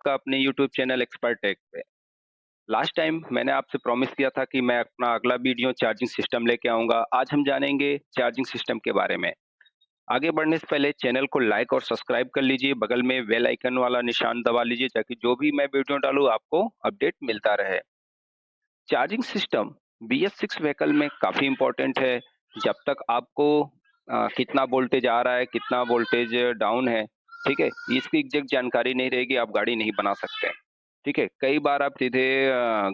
का अपने YouTube channel expert take पे। लास्ट टाइम मैंने आपसे प्रॉमिस किया था कि मैं अपना अगला वीडियो चार्जिंग सिस्टम लेके आऊँगा। आज हम जानेंगे चार्जिंग सिस्टम के बारे में। आगे बढ़ने से पहले चैनल को लाइक और सब्सक्राइब कर लीजिए, बगल में बेल आइकन वाला निशान दबा लीजिए ताकि जो भी मैं वीडियो डालूँ आपको अपडेट मिलता रहे। चार्जिंग सिस्टम BS6 व्हीकल में काफ़ी इम्पोर्टेंट है। जब तक आपको कितना वोल्टेज आ रहा है, कितना वोल्टेज डाउन है, ठीक है? इसकी एग्ज़ैक्ट जानकारी नहीं रहेगी, आप गाड़ी नहीं बना सकते। ठीक है? कई बार आप सीधे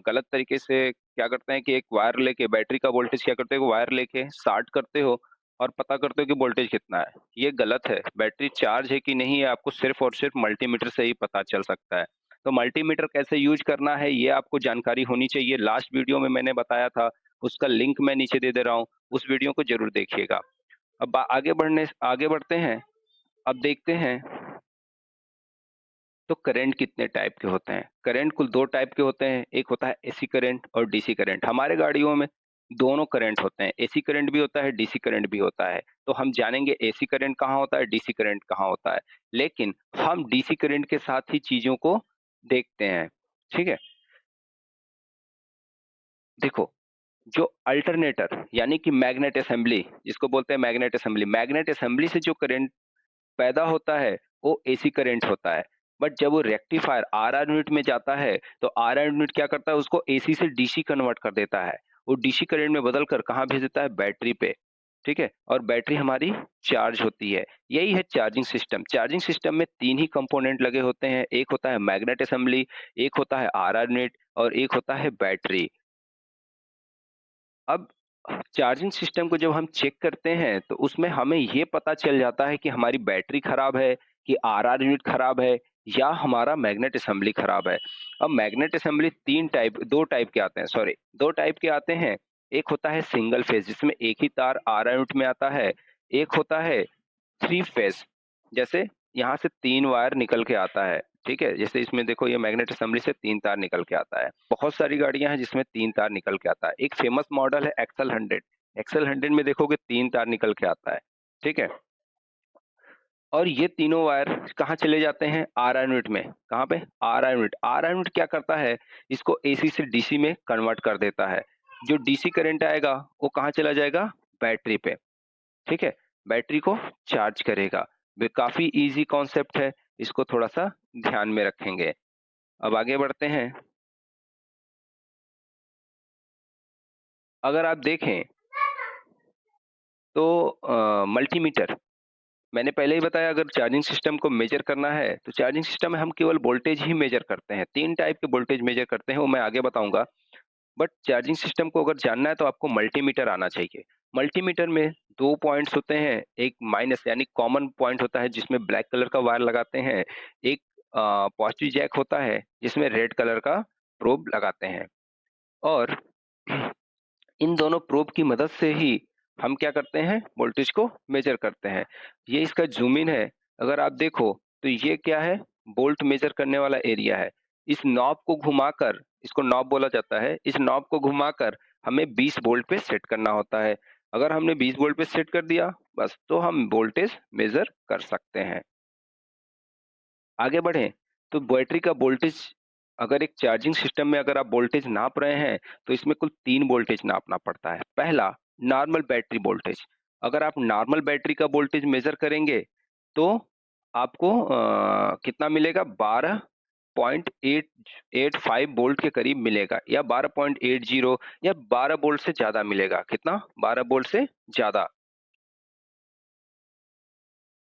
गलत तरीके से क्या करते हैं कि एक वायर लेके बैटरी का वोल्टेज क्या करते हो, वायर लेके शार्ट करते हो और पता करते हो कि वोल्टेज कितना है। ये गलत है, बैटरी चार्ज है कि नहीं है आपको सिर्फ़ और सिर्फ़ मल्टीमीटर से ही पता चल सकता है। तो मल्टीमीटर कैसे यूज़ करना है ये आपको जानकारी होनी चाहिए। लास्ट वीडियो में मैंने बताया था, उसका लिंक मैं नीचे दे रहा हूँ, उस वीडियो को ज़रूर देखिएगा। अब आगे बढ़ते हैं, अब देखते हैं तो करंट कितने टाइप के होते हैं? करंट कुल 2 टाइप के होते हैं, एक होता है एसी करंट और डीसी करंट। हमारे गाड़ियों में दोनों करंट होते हैं, एसी करंट भी होता है, डीसी करंट भी होता है। तो हम जानेंगे एसी करंट कहाँ होता है, डीसी करंट कहाँ होता है। लेकिन हम डीसी करंट के साथ ही चीज़ों को देखते हैं, ठीक है? देखो, जो अल्टरनेटर यानी कि मैग्नेट असेंबली जिसको बोलते हैं मैग्नेट असेंबली से जो करंट पैदा होता है, वो एसी करंट होता है। बट जब वो रेक्टिफायर आरआर यूनिट में जाता है, तो आरआर यूनिट क्या करता है उसको एसी से डीसी कन्वर्ट कर देता है। वो डीसी करंट में बदल कर कहाँ भेज देता है बैटरी पे, ठीक है? और बैटरी हमारी चार्ज होती है। यही है चार्जिंग सिस्टम। चार्जिंग सिस्टम में 3 ही कंपोनेंट लगे होते हैं, एक होता है मैग्नेट असेंबली, एक होता है आरआर यूनिट और एक होता है बैटरी। अब चार्जिंग सिस्टम को जब हम चेक करते हैं, तो उसमें हमें ये पता चल जाता है कि हमारी बैटरी खराब है, कि आरआर यूनिट खराब है या हमारा मैग्नेट असेंबली खराब है। अब मैग्नेट असेंबली 2 टाइप के आते हैं, सॉरी 2 टाइप के आते हैं। एक होता है सिंगल फेज जिसमें एक ही तार आरआर यूनिट में आता है, एक होता है 3 फेज जैसे यहाँ से 3 वायर निकल के आता है, ठीक है? जैसे इसमें देखो ये मैग्नेट असेंबली से 3 तार निकल के आता है। बहुत सारी गाड़ियाँ हैं जिसमें 3 तार निकल के आता है। एक फेमस मॉडल है एक्सल 100, एक्सल 100 में देखोगे 3 तार निकल के आता है, ठीक है? और ये तीनों वायर कहाँ चले जाते हैं? आरआर यूनिट में। कहाँ पे? RR unit. आरआर यूनिट क्या करता है? इसको एसी से डीसी में कन्वर्ट कर देता है। जो डीसी करंट आएगा, वो कहाँ चला जाएगा? बैटरी पे। ठीक है? बैटरी को चार्ज करेगा। वे काफ़ी ईज़ी कॉन्सेप्ट है, इसको थोड़ा-सा ध्यान में रखेंगे। अब आगे बढ़ते हैं। अगर आप देखें तो मल्टीमीटर मैंने पहले ही बताया अगर चार्जिंग सिस्टम को मेज़र करना है, तो चार्जिंग सिस्टम में हम केवल वोल्टेज ही मेज़र करते हैं। 3 टाइप के वोल्टेज मेज़र करते हैं, वो मैं आगे बताऊँगा। बट चार्जिंग सिस्टम को अगर जानना है तो आपको मल्टीमीटर आना चाहिए। मल्टीमीटर में 2 पॉइंट्स होते हैं, एक माइनस यानी कॉमन पॉइंट होता है जिसमें ब्लैक कलर का वायर लगाते हैं, एक पॉज़िटिव जैक होता है जिसमें रेड कलर का प्रोब लगाते हैं और इन दोनों प्रोब की मदद से ही हम क्या करते हैं वोल्टेज को मेज़र करते हैं। ये इसका ज़ूम इन है, अगर आप देखो तो ये क्या है वोल्ट मेज़र करने वाला एरिया है। इस नॉब को घुमाकर इसको नॉब बोला जाता है, इस नॉब को घुमाकर हमें 20 वोल्ट पे सेट करना होता है। अगर हमने 20 वोल्ट पे सेट कर दिया बस तो हम वोल्टेज मेज़र कर सकते हैं। आगे बढ़ें, तो बैटरी का वोल्टेज अगर एक चार्जिंग सिस्टम में अगर आप वोल्टेज नाप रहे हैं, तो इसमें कुल 3 वोल्टेज नापना पड़ता है। पहला, नॉर्मल बैटरी वोल्टेज। अगर आप नॉर्मल बैटरी का वोल्टेज मेज़र करेंगे, तो आपको कितना मिलेगा 12.885 वोल्ट के करीब मिलेगा या 12.80 या 12 वोल्ट से ज़्यादा मिलेगा। कितना? 12 वोल्ट से ज़्यादा।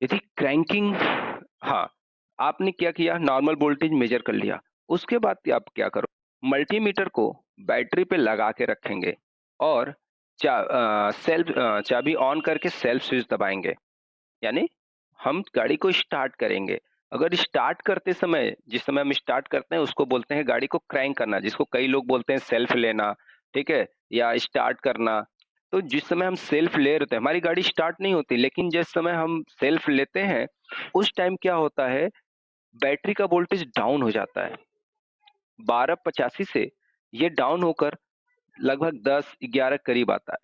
यदि क्रैंकिंग हाँ, आपने क्या किया नॉर्मल वोल्टेज मेज़र कर लिया। उसके बाद आप क्या करो, मल्टीमीटर को बैटरी पे लगा के रखेंगे और चाबी ऑन करके सेल्फ स्विच दबाएँगे। यानी हम गाड़ी को स्टार्ट करेंगे। अगर स्टार्ट करते समय जिस समय हम स्टार्ट करते हैं उसको बोलते हैं गाड़ी को क्रैंक करना, जिसको कई लोग बोलते हैं सेल्फ लेना, ठीक है? या स्टार्ट करना। तो जिस समय हम सेल्फ ले रहे थे हमारी गाड़ी स्टार्ट नहीं होती, लेकिन जिस समय हम सेल्फ लेते हैं, उस टाइम क्या होता है बैटरी का वोल्टेज डाउन हो जाता है। 1285 से ये डाउन होकर लगभग 10-11 करीब आता है।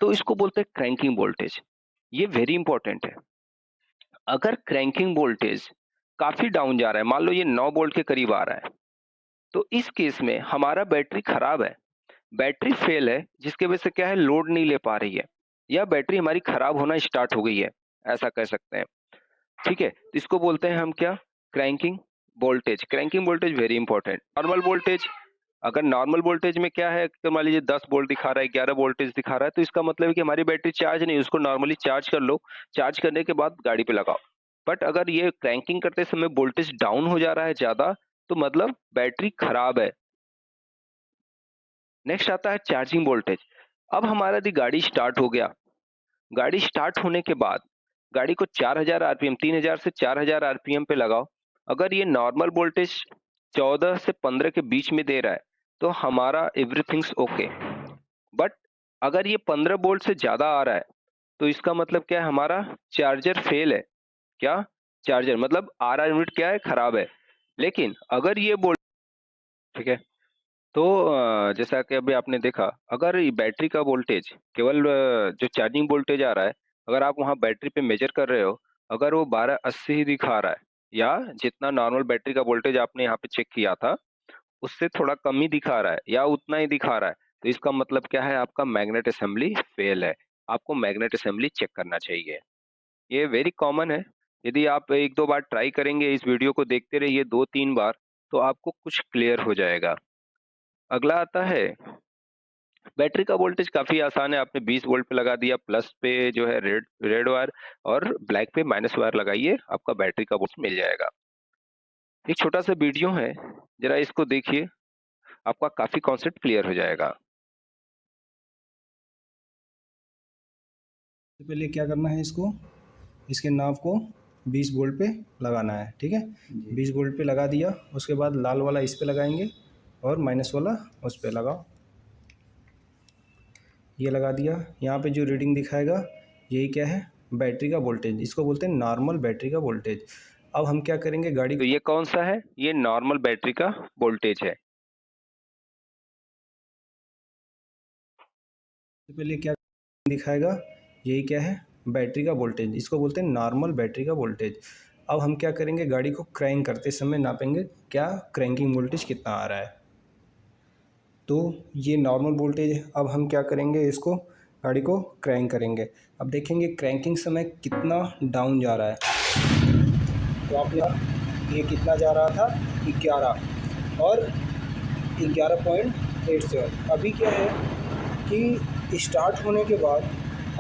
तो इसको बोलते हैं क्रैंकिंग वोल्टेज। ये वेरी इंपॉर्टेंट है। अगर क्रैंकिंग वोल्टेज काफ़ी डाउन जा रहा है, मान लो ये 9 वोल्ट के करीब आ रहा है, तो इस केस में हमारा बैटरी खराब है, बैटरी फेल है, जिसकी वजह से क्या है लोड नहीं ले पा रही है या बैटरी हमारी खराब होना स्टार्ट हो गई है, ऐसा कह सकते हैं। ठीक है? तो इसको बोलते हैं हम क्या? Cranking voltage. Cranking voltage very important. Normal voltage, अगर नॉर्मल वोल्टेज में क्या है कि मान लीजिए 10 वोल्ट दिखा रहा है, 11 वोल्टेज दिखा रहा है, तो इसका मतलब है कि हमारी बैटरी चार्ज नहीं है, उसको नॉर्मली चार्ज कर लो, चार्ज करने के बाद गाड़ी पे लगाओ। बट अगर ये क्रैंकिंग करते समय वोल्टेज डाउन हो जा रहा है ज़्यादा, तो मतलब बैटरी खराब है। नेक्स्ट आता है चार्जिंग वोल्टेज। अब हमारा यदि गाड़ी स्टार्ट हो गया, गाड़ी स्टार्ट होने के बाद गाड़ी को 4000 आरपीएम 3000 से 4000 आरपीएम पे लगाओ। अगर ये नॉर्मल वोल्टेज 14 से 15 के बीच में दे रहा है, तो हमारा एवरीथिंग्स ओके। बट अगर ये 15 वोल्ट से ज़्यादा आ रहा है, तो इसका मतलब क्या है हमारा चार्जर फेल है। क्या? चार्जर मतलब आरआर यूनिट क्या है खराब है। लेकिन अगर ये बोल ठीक है, तो जैसा कि अभी आपने देखा, अगर ये बैटरी का वोल्टेज केवल जो चार्जिंग वोल्टेज आ रहा है, अगर आप वहाँ बैटरी पे मेजर कर रहे हो, अगर वो 1280 ही दिखा रहा है या जितना नॉर्मल बैटरी का वोल्टेज आपने यहाँ पे चेक किया था, उससे थोड़ा कम ही दिखा रहा है या उतना ही दिखा रहा है, तो इसका मतलब क्या है आपका मैग्नेट असेंबली फेल है। आपको मैग्नेट असेंबली चेक करना चाहिए। ये वेरी कॉमन है। यदि आप 1-2 बार ट्राई करेंगे, इस वीडियो को देखते रहिए 2-3 बार, तो आपको कुछ क्लियर हो जाएगा। अगला आता है बैटरी का वोल्टेज काफ़ी आसान है, आपने 20 वोल्ट पे लगा दिया, प्लस पे जो है रेड रेड वायर और ब्लैक पे माइनस वायर लगाइए, आपका बैटरी का वोल्टेज मिल जाएगा। एक छोटा-सा वीडियो है, ज़रा इसको देखिए, आपका काफ़ी कॉन्सेप्ट क्लियर हो जाएगा। सबसे पहले क्या करना है, इसके नाव को 20 वोल्ट पे लगाना है। ठीक है, 20 वोल्ट पे लगा दिया, उसके बाद लाल वाला इस पे लगाएंगे और माइनस वाला उस पे लगाओ। ये लगा दिया। यहाँ पे जो रीडिंग दिखाएगा यही क्या है, बैटरी का वोल्टेज, इसको बोलते हैं नॉर्मल बैटरी का वोल्टेज। अब हम क्या करेंगे, गाड़ी तो ये कौन-सा है? ये नॉर्मल बैटरी का वोल्टेज है। से पहले क्या दिखाएगा, यही क्या है, बैटरी का वोल्टेज, इसको बोलते हैं नॉर्मल बैटरी का वोल्टेज। अब हम क्या करेंगे, गाड़ी को क्रैंक करते समय नापेंगे क्या क्रैंकिंग वोल्टेज कितना आ रहा है। तो ये नॉर्मल वोल्टेज है। अब हम क्या करेंगे, इसको गाड़ी को क्रैंक करेंगे। अब देखेंगे क्रैंकिंग समय कितना डाउन जा रहा है। तो आपने ये कितना जा रहा था, 11 और 11.87। अभी क्या है कि स्टार्ट होने के बाद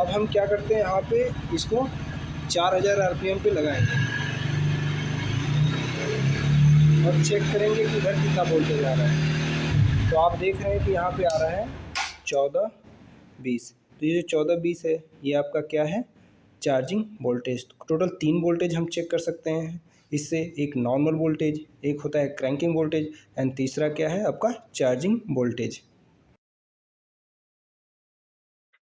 अब हम क्या करते हैं, यहाँ पे इसको 4000 आरपीएम पे लगाएंगे और चेक करेंगे कि इधर कितना वोल्टेज आ रहा है। तो आप देख रहे हैं कि यहाँ पे आ रहा है 14-20। तो ये जो 14-20 है, ये आपका क्या है, चार्जिंग वोल्टेज। टोटल 3 वोल्टेज हम चेक कर सकते हैं इससे, एक नॉर्मल वोल्टेज, एक होता है क्रैंकिंग वोल्टेज एंड तीसरा क्या है आपका चार्जिंग वोल्टेज।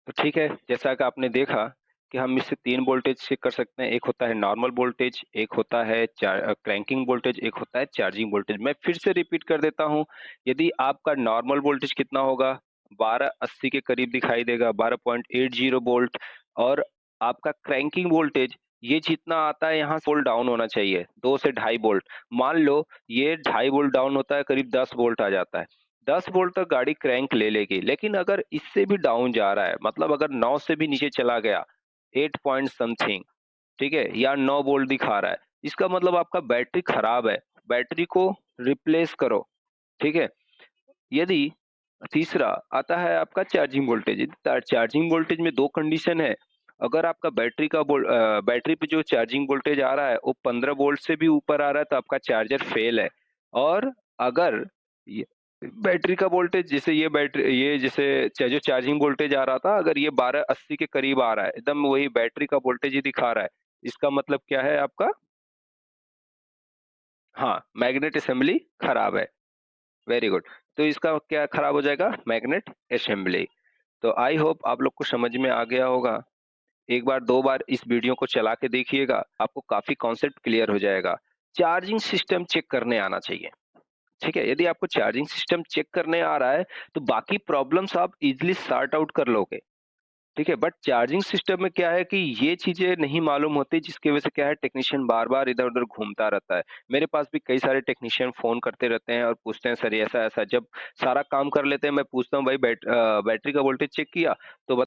तो ठीक है, जैसा कि आपने देखा कि हम इससे 3 वोल्टेज चेक कर सकते हैं। एक होता है नॉर्मल वोल्टेज, एक होता है क्रैंकिंग वोल्टेज, एक होता है चार्जिंग वोल्टेज। मैं फिर से रिपीट कर देता हूँ, यदि आपका नॉर्मल वोल्टेज कितना होगा, 1280 के करीब दिखाई देगा, 12.80 वोल्ट, और आपका क्रैंकिंग वोल्टेज ये जितना आता है यहाँ से वोल्ट डाउन होना चाहिए, 2 से ढाई वोल्ट। मान लो ये ढाई वोल्ट डाउन होता है, करीब 10 वोल्ट आ जाता है। 10 वोल्ट तक गाड़ी क्रैंक ले लेगी, लेकिन अगर इससे भी डाउन जा रहा है, मतलब अगर 9 से भी नीचे चला गया, 8 पॉइंट समथिंग, ठीक है? या 9 वोल्ट दिखा रहा है, इसका मतलब आपका बैटरी खराब है, बैटरी को रिप्लेस करो, ठीक है? यदि तीसरा आता है आपका चार्जिंग वोल्टेज। चार्जिंग वोल्टेज में 2 कंडीशन है, अगर आपका बैटरी पे जो चार्जिंग वोल्टेज आ रहा है, वो 15 वोल्ट से भी ऊपर आ रहा है, तो आपका चार्जर फेल है। और अगर ये बैटरी का वोल्टेज जैसे ये जैसे जो चार्जिंग वोल्टेज आ रहा था, अगर ये 1280 के करीब आ रहा है, एकदम वही बैटरी का वोल्टेज ही दिखा रहा है, इसका मतलब क्या है आपका? हाँ, मैग्नेट असेंबली खराब है। Very good. तो इसका क्या खराब हो जाएगा? Magnet assembly. तो आई होप आप लोग को समझ में आ गया होगा। एक बार 2 बार इस वीडियो को चला के देखिएगा, आपको काफ़ी कॉन्सेप्ट क्लियर हो जाएगा। चार्जिंग सिस्टम चेक करने आना चाहिए, ठीक है? यदि आपको चार्जिंग सिस्टम चेक करने आ रहा है, तो बाकी प्रॉब्लम्स आप ईज़िली सॉर्ट आउट कर लोगे। ठीक है, बट चार्जिंग सिस्टम में क्या है कि ये चीज़ें नहीं मालूम होती, जिसकी वजह से क्या है टेक्नीशियन बार-बार इधर-उधर घूमता रहता है। मेरे पास भी कई सारे टेक्नीशियन फ़ोन करते रहते हैं और पूछते हैं सर ये ऐसा-ऐसा, जब सारा काम कर लेते हैं मैं पूछता हूँ भाई बैटरी का वोल्टेज चेक किया? तो